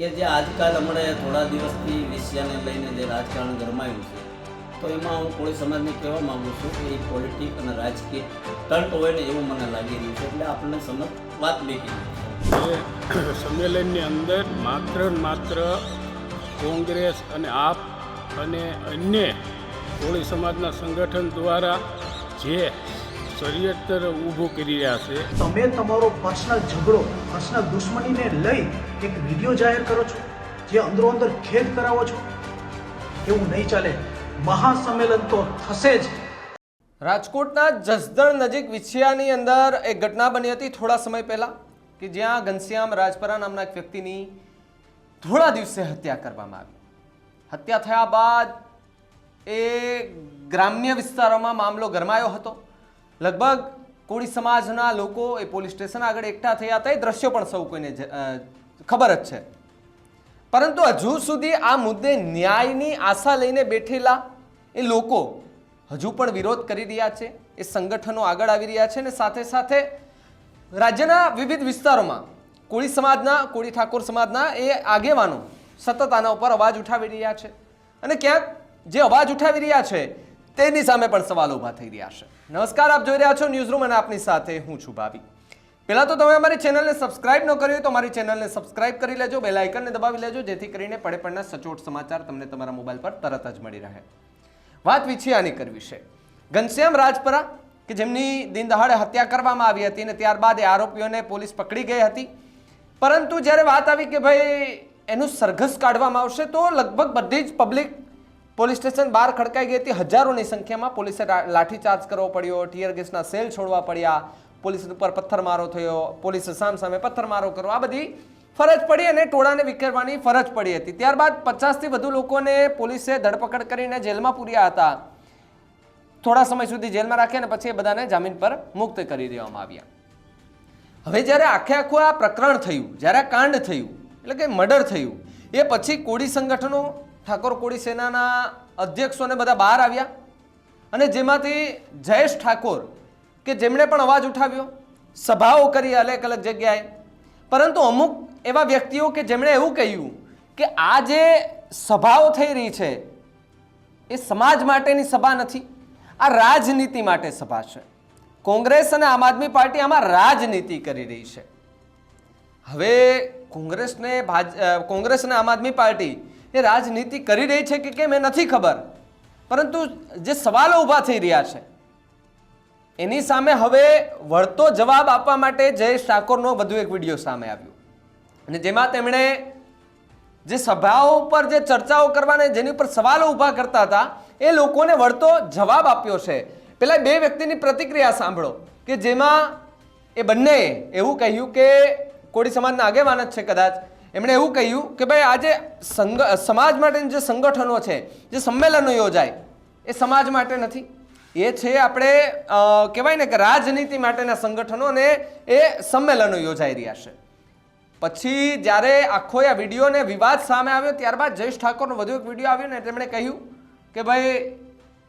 કે જે આજકાલ હમણાં થોડા દિવસથી વિષયને લઈને જે રાજકારણ ગરમાયું છે, તો એમાં હું કોળી સમાજને કહેવા માગું છું કે એ પોલિટિક અને રાજકીય ટંટ હોય ને એવું મને લાગી રહ્યું છે. એટલે આપણને સમજ વાત બેકી એ સંમેલનની અંદર માત્ર કોંગ્રેસ અને આપ અને અન્ય કોળી સમાજના સંગઠન દ્વારા જે ષડયંત્ર ઊભું કરી રહ્યા છે. તમે તમારો પર્સનલ ઝઘડો, પર્સનલ દુશ્મનીને લઈ એક વિડીયો જાહેર કરો છો, જે અંદરો અંદર ખેદ કરાવો છો, એવું નહીં ચાલે. મહાસંમેલન તો થશે જ. રાજકોટના જસદણ નજીક વિછિયાની અંદર એક ઘટના બની હતી થોડા સમય પહેલા કે જ્યાં ઘનશ્યામ રાજપરા નામના એક વ્યક્તિની થોડા દિવસે હત્યા કરવામાં આવી. હત્યા થયા બાદ એ ગ્રામ્ય વિસ્તારોમાં મામલો ગરમાયો હતો. લગભગ કોળી સમાજના લોકો એ પોલીસ સ્ટેશન આગળ એકઠા થયા હતા. એ દ્રશ્યો પણ સૌ કોઈને ખબર જ છે. પરંતુ હજુ સુધી આ મુદ્દે ન્યાયની આશા લઈને બેઠેલા એ લોકો હજુ પણ વિરોધ કરી રહ્યા છે. એ સંગઠનો આગળ આવી રહ્યા છે અને સાથે સાથે રાજ્યના વિવિધ વિસ્તારોમાં કોળી સમાજના, કોળી ઠાકોર સમાજના એ આગેવાનો સતત આના ઉપર અવાજ ઉઠાવી રહ્યા છે અને ક્યાંક જે અવાજ ઉઠાવી રહ્યા છે તેની સામે પણ સવાલો ઊભા થઈ રહ્યા છે. નમસ્કાર, આપ જોઈ રહ્યા છો ન્યૂઝરૂમ અને આપની સાથે હું છું ભાવી. પહેલાં તો તમે અમારી ચેનલને સબસ્ક્રાઇબ ન કરી હોય તો અમારી ચેનલને સબસ્ક્રાઇબ કરી લેજો, બેલ આઇકનને દબાવી લેજો, જેથી કરીને પડે પડના સચોટ સમાચાર તમને તમારા મોબાઈલ પર તરત જ મળી રહે. વાત વિછિયાની કરવી છે. ઘનશ્યામ રાજપરા કે જેમની દિન દહાડે હત્યા કરવામાં આવી હતી અને ત્યારબાદ એ આરોપીઓને પોલીસ પકડી ગઈ હતી. પરંતુ જ્યારે વાત આવી કે ભાઈ એનું સરઘસ કાઢવામાં આવશે તો લગભગ બધી જ પબ્લિક પોલીસ સ્ટેશન બહાર ખડકાઈ ગઈ હતી. હજારોની સંખ્યામાં પોલીસે લાઠીચાર્જ કરવો પડ્યો, ટીયર ગેસના સેલ છોડવા પડ્યા, પોલીસ ઉપર પથ્થરમારો થયો, પોલીસે સામે પથ્થરમારો કરવો, આ બધી ફરજ પડી અને ટોળાને વિખેરવાની ફરજ પડી હતી. ત્યારબાદ 50થી વધુ લોકોને પોલીસે ધરપકડ કરીને જેલમાં પૂર્યા હતા. થોડા સમય સુધી જેલમાં રાખ્યા અને પછી એ બધાને જામીન પર મુક્ત કરી દેવામાં આવ્યા. હવે જ્યારે આખું આ પ્રકરણ થયું, જ્યારે આ કાંડ થયું એટલે કે મર્ડર થયું, એ પછી કોળી સંગઠનો, ઠાકોર કોળી સેનાના અધ્યક્ષોને બધા બહાર આવ્યા અને જેમાંથી જયેશ ઠાકોર કે જેમણે પણ અવાજ ઉઠાવ્યો, સભાઓ કરી અલગ અલગ જગ્યાએ. પરંતુ અમુક એવા વ્યક્તિઓ કે જેમણે એવું કહ્યું કે આ જે સભાઓ થઈ રહી છે એ સમાજ માટેની સભા નથી, આ રાજનીતિ માટે સભા છે. કોંગ્રેસ અને આમ આદમી પાર્ટી આમાં રાજનીતિ કરી રહી છે. હવે કોંગ્રેસ અને આમ આદમી પાર્ટી એ રાજનીતિ કરી રહી છે કે કેમ એ નથી ખબર, પરંતુ જે સવાલો ઊભા થઈ રહ્યા છે એની સામે હવે વળતો જવાબ આપવા માટે જયેશ ઠાકોરનો વધુ એક વિડીયો સામે આવ્યો અને જેમાં તેમણે જે સભાઓ ઉપર જે ચર્ચાઓ કરવાને જેની ઉપર સવાલો ઊભા કરતા હતા એ લોકોને વળતો જવાબ આપ્યો છે. પેલા બે વ્યક્તિની પ્રતિક્રિયા સાંભળો કે જેમાં એ બંનેએ એવું કહ્યું કે કોળી સમાજના આગેવાન જ છે કદાચ, એમણે એવું કહ્યું કે ભાઈ આજે સમાજ માટેના જે સંગઠનો છે, જે સંમેલનો યોજાય એ સમાજ માટે નથી, એ છે આપણે કહેવાય ને કે રાજનીતિ માટેના સંગઠનો અને એ સંમેલનો યોજાઈ રહ્યા છે. પછી જ્યારે આખો આ વિડીયોને વિવાદ સામે આવ્યો ત્યારબાદ જયેશ ઠાકોરનો વધુ એક વિડીયો આવ્યો ને તેમણે કહ્યું કે ભાઈ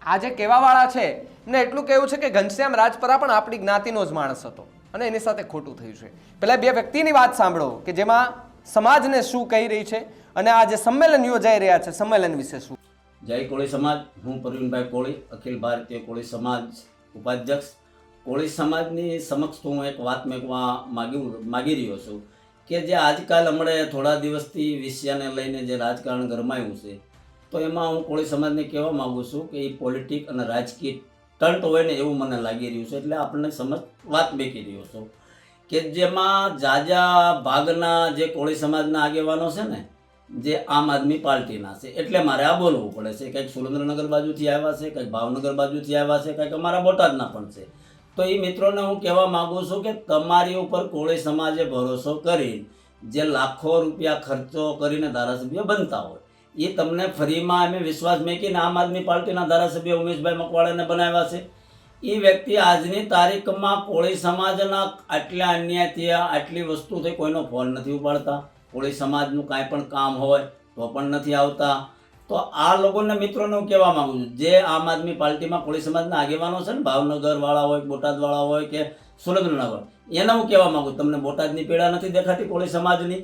આ જે કહેવાવાળા છે એમને એટલું કહેવું છે કે ઘનશ્યામ રાજપરા પણ આપણી જ્ઞાતિનો જ માણસ હતો અને એની સાથે ખોટું થયું છે. પહેલા બે વ્યક્તિની વાત સાંભળો કે જેમાં સમાજને શું કહી રહી છે અને આ જે સંમેલન યોજાઈ રહ્યા છે સંમેલન વિશે શું. જય કોળી સમાજ. હું પ્રવીણભાઈ કોળી, અખિલ ભારતીય કોળી સમાજ ઉપાધ્યક્ષ. કોળી સમાજની સમક્ષ હું એક વાત મેકવા માગી રહ્યો છું કે જે આજકાલ હમણાં થોડા દિવસથી વિષયને લઈને જે રાજકારણ ગરમાયું છે, તો એમાં હું કોળી સમાજને કહેવા માગું છું કે એ પોલિટિક અને રાજકીય ટંટ હોય ને એવું મને લાગી રહ્યું છે. એટલે આપણને સમજ વાત બેકી રહ્યો છું કે જેમાં જાજા ભાગના જે કોળી સમાજના આગેવાનો છે ને, જે આમ આદમી પાર્ટીના છે, એટલે મારે આ બોલવું પડે છે. કંઈક સુરેન્દ્રનગર બાજુથી આવ્યા છે, કંઈક ભાવનગર બાજુથી આવ્યા છે, કંઈક અમારા બોટાદના પણ છે. તો એ મિત્રોને હું કહેવા માગું છું કે તમારી ઉપર કોળી સમાજે ભરોસો કરી જે લાખો રૂપિયા ખર્ચો કરીને ધારાસભ્ય બનતા હોય, એ તમને ફરીમાં અમે વિશ્વાસ મેકીને આમ આદમી પાર્ટીના ધારાસભ્ય ઉમેશભાઈ મકવાણાને બનાવ્યા છે. એ વ્યક્તિ આજની તારીખમાં કોળી સમાજના આટલા અન્યાય થયા, આટલી વસ્તુ થઈ, કોઈનો ફોન નથી ઉપાડતા, કોળી સમાજનું કાંઈ પણ કામ હોય તો પણ નથી આવતા. તો આ લોકોને મિત્રોને હું કહેવા માગું છું, જે આમ આદમી પાર્ટીમાં કોળી સમાજના આગેવાનો છે ને, ભાવનગરવાળા હોય, બોટાદવાળા હોય કે સુરેન્દ્રનગર, એને હું કહેવા માગું, તમને બોટાદની પીડા નથી દેખાતી કોળી સમાજની?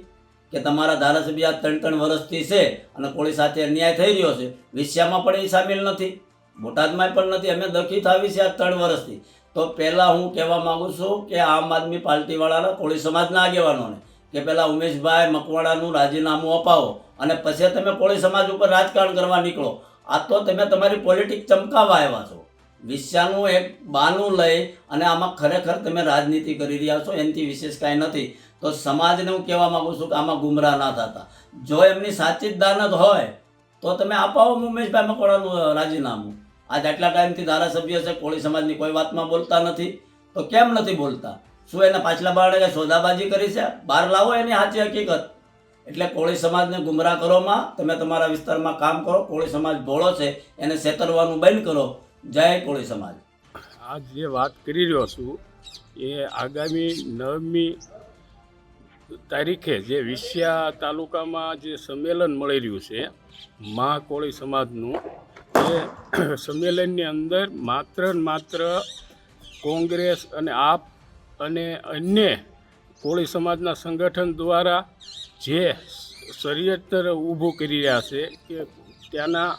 કે તમારા ધારાસભ્ય આ 3 વર્ષથી છે અને કોળી સાથે અન્યાય થઈ રહ્યો છે, વિષયામાં પણ એ સામેલ નથી, બોટાદમાં પણ નથી, અમે દખી થાવી છે આ 3 વર્ષથી. તો પહેલાં હું કહેવા માગું છું કે આમ આદમી પાર્ટીવાળાના કોળી સમાજના આગેવાનોને કે પહેલાં ઉમેશભાઈ મકવાણાનું રાજીનામું અપાવો અને પછી તમે કોળી સમાજ ઉપર રાજકારણ કરવા નીકળો. આ તો તમે તમારી પોલિટિક ચમકાવવા આવ્યા છો. વિષયાનું એક બાનું લઈ અને આમાં ખરેખર તમે રાજનીતિ કરી રહ્યા છો, એનાથી વિશેષ કાંઈ નથી. તો સમાજને હું કહેવા માગું છું કે આમાં ગુમરાહ ના થતા. જો એમની સાચી જ દાનત હોય તો તમે અપાવો ઉમેશભાઈ મકવાણાનું રાજીનામું. આજ આટલા ટાઈમથી ધારાસભ્ય છે, કોળી સમાજની કોઈ વાતમાં બોલતા નથી, તો કેમ નથી બોલતા? શું એને પાછલા બારણે કંઈ સોદાબાજી કરી છે? બહાર લાવો એની સાચી હકીકત. એટલે કોળી સમાજને ગુમરાહ કરોમાં તમે તમારા વિસ્તારમાં કામ કરો. કોળી સમાજ ભોળો છે, એને છેતરવાનું બંધ કરો. જય કોળી સમાજ. આ જે વાત કરી રહ્યો છું એ આગામી 9મી તારીખે જે વિછિયા તાલુકામાં જે સંમેલન મળી રહ્યું છે મહાકોળી સમાજનું, એ સંમેલનની અંદર માત્ર કોંગ્રેસ અને આપ અને અન્ય કોળી સમાજના સંગઠન દ્વારા જે ષડયંત્ર ઊભું કરી રહ્યા છે કે ત્યાંના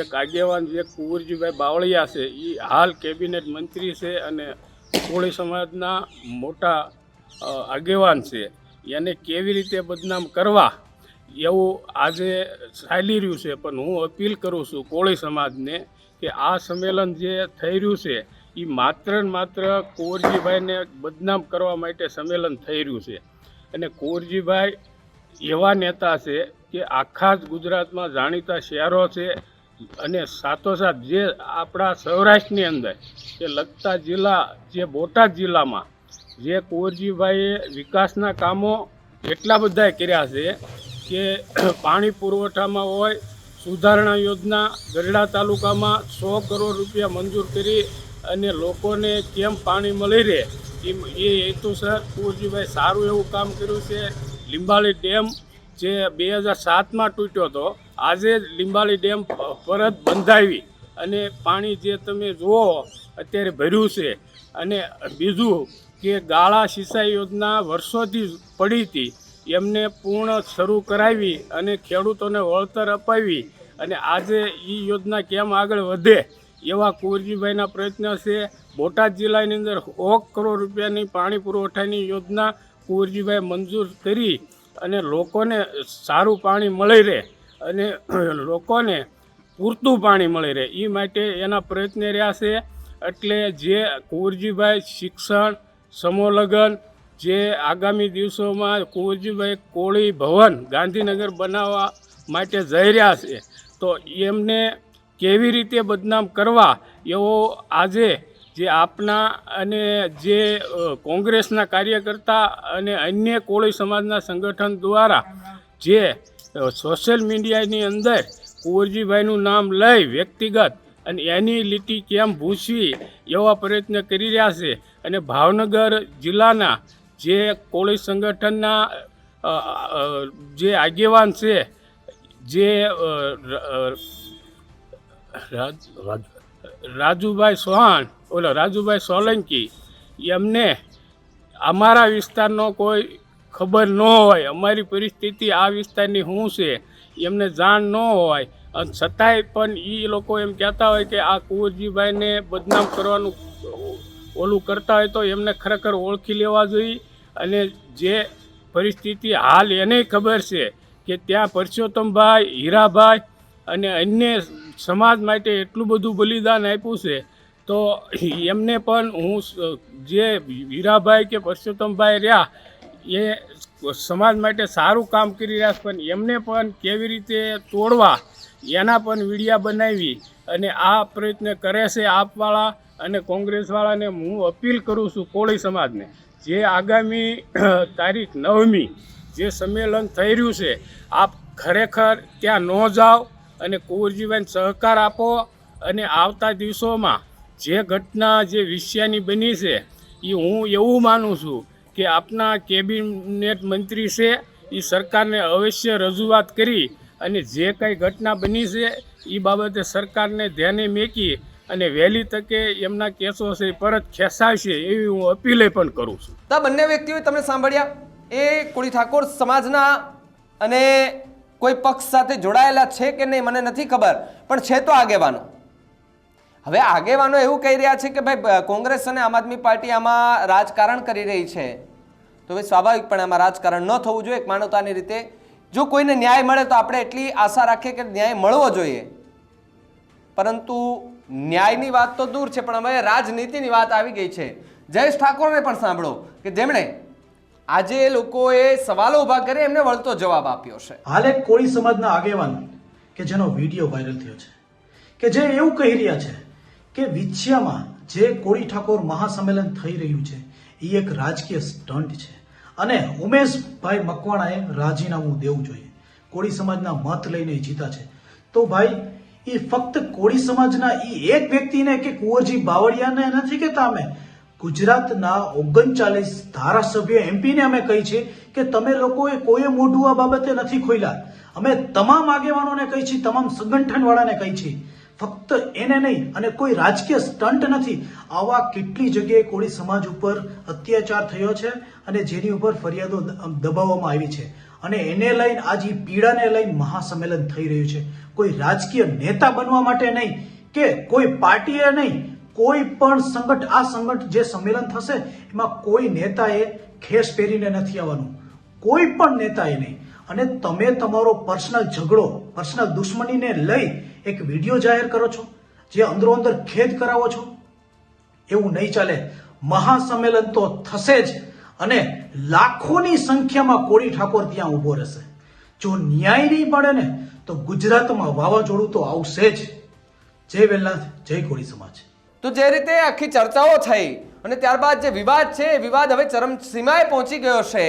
એક આગેવાન જે કુંવરજીભાઈ બાવળિયા છે એ હાલ કેબિનેટ મંત્રી છે અને કોળી સમાજના મોટા આગેવાન છે, એને કેવી રીતે બદનામ કરવા એવું આજે ચાલી રહ્યું છે. પણ હું અપીલ કરું છું કોળી સમાજને કે આ સંમેલન જે થઈ રહ્યું છે એ માત્ર કુંવરજીભાઈને બદનામ કરવા માટે સંમેલન થઈ રહ્યું છે. અને કુંવરજીભાઈ એવા નેતા છે કે આખા જ ગુજરાતમાં જાણીતા શહેરો છે અને સાથોસાથ જે આપણા સૌરાષ્ટ્રની અંદર કે લગતા જિલ્લા જે બોટાદ જિલ્લામાં જે કુંવરજીભાઈએ વિકાસના કામો એટલા બધા કર્યા છે કે પાણી પુરવઠામાં હોય, સુધારણા યોજના ગઢડા તાલુકામાં 100 કરોડ રૂપિયા મંજૂર કરી અને લોકોને કેમ પાણી મળી રહે એ હેતુસર કુંવરજીભાઈ સારું એવું કામ કર્યું છે. લીંબાળી ડેમ જે 2007માં તૂટ્યો હતો, આજે લીંબાળી ડેમ પરત બંધાવી અને પાણી જે તમે જુઓ અત્યારે ભર્યું છે. અને બીજું કે ગાળા સિંચાઈ યોજના વર્ષોથી પડી હતી, એમને પૂર્ણ શરૂ કરાવી અને ખેડૂતોને વળતર અપાવી અને આજે એ યોજના કેમ આગળ વધે એવા કુંવરજીભાઈના પ્રયત્ન છે. બોટાદ જિલ્લાની અંદર 100 કરોડ રૂપિયાની પાણી પુરવઠાની યોજના કુંવરજીભાઈ મંજૂર કરી અને લોકોને સારું પાણી મળી રહે અને લોકોને પૂરતું પાણી મળી રહે એ માટે એના પ્રયત્ન રહ્યા છે. એટલે જે કુંવરજીભાઈ શિક્ષણ સમૂહલગ્ન જે આગામી દિવસોમાં કુંવરજીભાઈ કોળી ભવન ગાંધીનગર બનાવવા માટે જઈ રહ્યા છે, તો એમને કેવી રીતે બદનામ કરવા એવો આજે જે આપના અને જે કોંગ્રેસના કાર્યકર્તા અને અન્ય કોળી સમાજના સંગઠન દ્વારા જે સોશિયલ મીડિયાની અંદર કુંવરજીભાઈનું નામ લઈ વ્યક્તિગત અને એની લીટી કેમ ભૂસવી એવા પ્રયત્ન કરી રહ્યા છે. અને ભાવનગર જિલ્લાના જે કોળી સંગઠનના જે આગેવાન છે જે રાજુભાઈ સોલંકી, એમને અમારા વિસ્તારનો કોઈ ખબર ન હોય, અમારી પરિસ્થિતિ આ વિસ્તારની શું છે એમને જાણ ન હોય અને છતાંય પણ એ લોકો એમ કહેતા હોય કે આ કુંવરજીભાઈને બદનામ કરવાનું ઓલું કરતા હોય તો એમને ખરેખર ઓળખી લેવા જોઈએ. અને જે પરિસ્થિતિ હાલ એને ખબર છે કે ત્યાં પરસોત્તમભાઈ, હીરાભાઈ અને અન્ય સમાજ માટે એટલું બધું બલિદાન આપ્યું છે, તો એમને પણ હું જે હીરાભાઈ કે પરસોત્તમભાઈ રહ્યા એ સમાજ માટે સારું કામ કરી રહ્યા છે, પણ એમને પણ કેવી રીતે તોડવા એના પણ વિડીયા બનાવી અને આ પ્રયત્ન કરે છે આપવાળા અને કોંગ્રેસવાળાને. હું અપીલ કરું છું કોળી સમાજને, જે આગામી તારીખ 9મી જે સંમેલન થઈ રહ્યું છે, આપ ખરેખર ત્યાં ન જાઓ અને કુંવરજીભાઈને સહકાર આપો. અને આવતા દિવસોમાં જે ઘટના જે વિષયાની બની છે એ હું એવું માનું છું કે આપના કેબિનેટ મંત્રી છે એ સરકારને અવશ્ય રજૂઆત કરી અને જે કંઈ ઘટના બની છે એ બાબતે સરકારને ધ્યાને મેકી અને વહેલી તકે એમના કેસો છે પરત ખેંચાશે એવી હું અપીલે પણ કરું છું. તો બંને વ્યક્તિઓએ તમે સાંભળ્યા, એ કોળી ઠાકોર સમાજના અને કોઈ પક્ષ સાથે જોડાયેલા છે કે નહીં મને નથી ખબર, પણ છે તો આગેવાનો. હવે આગેવાનો એવું કહી રહ્યા છે કે ભાઈ કોંગ્રેસ અને આમ આદમી પાર્ટી આમાં રાજકારણ કરી રહી છે, તો ભાઈ સ્વાભાવિકપણે આમાં રાજકારણ ન થવું જોઈએ. એક માનવતાની રીતે જો કોઈને ન્યાય મળે તો આપણે એટલી આશા રાખીએ કે ન્યાય મળવો જોઈએ, પરંતુ ન્યાયની વાત તો દૂર છે, પણ હવે રાજનીતિની વાત આવી ગઈ છે. જયેશ ઠાકોરને પણ સાંભળો કે જેમણે આજે લોકોએ સવાલો ઉભા કરી એમને વળતો જવાબ આપ્યો છે. હાલ એક કોળી સમાજના આગેવાન કે જેનો વિડીયો વાયરલ થયો છે, કે જે એવું કહી રહ્યા છે કે વિછિયામાં જે કોળી ઠાકોર મહાસંમેલન થઈ રહ્યું છે એ એક રાજકીય સ્ટન્ટ છે અને ઉમેશભાઈ મકવાણાએ રાજીનામું દેવું જોઈએ. કોળી સમાજના મત લઈને જીતા છે તો ભાઈ એ ફક્ત કોળી સમાજના એ એક વ્યક્તિને કે કુંવરજી બાવળિયાને નથી કહેતા. અમે ગુજરાતના 39 ધારાસભ્ય એમપીને અમે કહી છે કે તમે લોકોએ કોઈ મોઢું આ બાબતે નથી ખોલ્યા. અમે તમામ આગેવાનોને કહી છીએ, તમામ સંગઠન વાળાને કહી છીએ, ફક્ત એને નહીં. અને કોઈ રાજકીય સ્ટન્ટ નથી. આવા કેટલી જગ્યાએ કોળી સમાજ ઉપર અત્યાચાર થયો છે અને જેની ઉપર ફરિયાદો દબાવવામાં આવી છે અને એને લઈને આજે પીડાને લઈને મહાસંમેલન થઈ રહ્યું છે. કોઈ રાજકીય નેતા બનવા માટે નહીં કે કોઈ પાર્ટીએ નહીં, કોઈ પણ સંગઠન જે સંમેલન થશે એમાં કોઈ નેતાએ ખેસ પહેરીને નથી આવવાનું, કોઈ પણ નેતાએ નહીં. અને તમે તમારો પર્સનલ ઝઘડો, પર્સનલ દુશ્મનીને લઈ એક વિડીયો જાહેર કરો છો, જે અંદરો અંદર ખેદ કરાવો છો, એવું નહીં ચાલે. મહાસંમેલન તો થશે જ અને લાખોની સંખ્યામાં કોળી ઠાકોર ત્યાં ઉભો રહેશે. જો ન્યાય નહીં મળે ને તો ગુજરાતમાં વાવાઝોડું તો આવશે જ. જય વેલનાથ, જય કોળી સમાજ. તો જે રીતે આખી ચર્ચાઓ થઈ અને ત્યારબાદ જે વિવાદ છે એ વિવાદ હવે ચરમસીમાએ પહોંચી ગયો છે.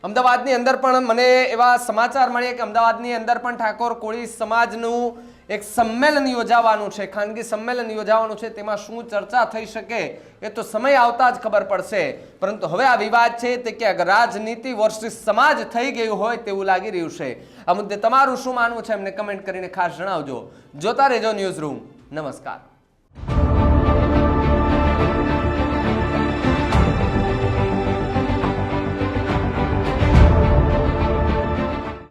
અમદાવાદની અંદર પણ મને એવા સમાચાર મળ્યા કે અમદાવાદની અંદર પણ ઠાકોર કોળી સમાજનું એક સંમેલન યોજાવાનું છે, ખાનગી સંમેલન યોજાવાનું છે. તેમાં શું ચર્ચા થઈ શકે એ તો સમય આવતા જ ખબર પડશે, પરંતુ હવે આ વિવાદ છે તે ક્યાંક રાજનીતિ વર્સિસ સમાજ થઈ ગયું હોય તેવું લાગી રહ્યું છે. આ મુદ્દે તમારું શું માનવું છે એમને કમેન્ટ કરીને ખાસ જણાવજો. જોતા રહેજો ન્યૂઝ રૂમ. નમસ્કાર.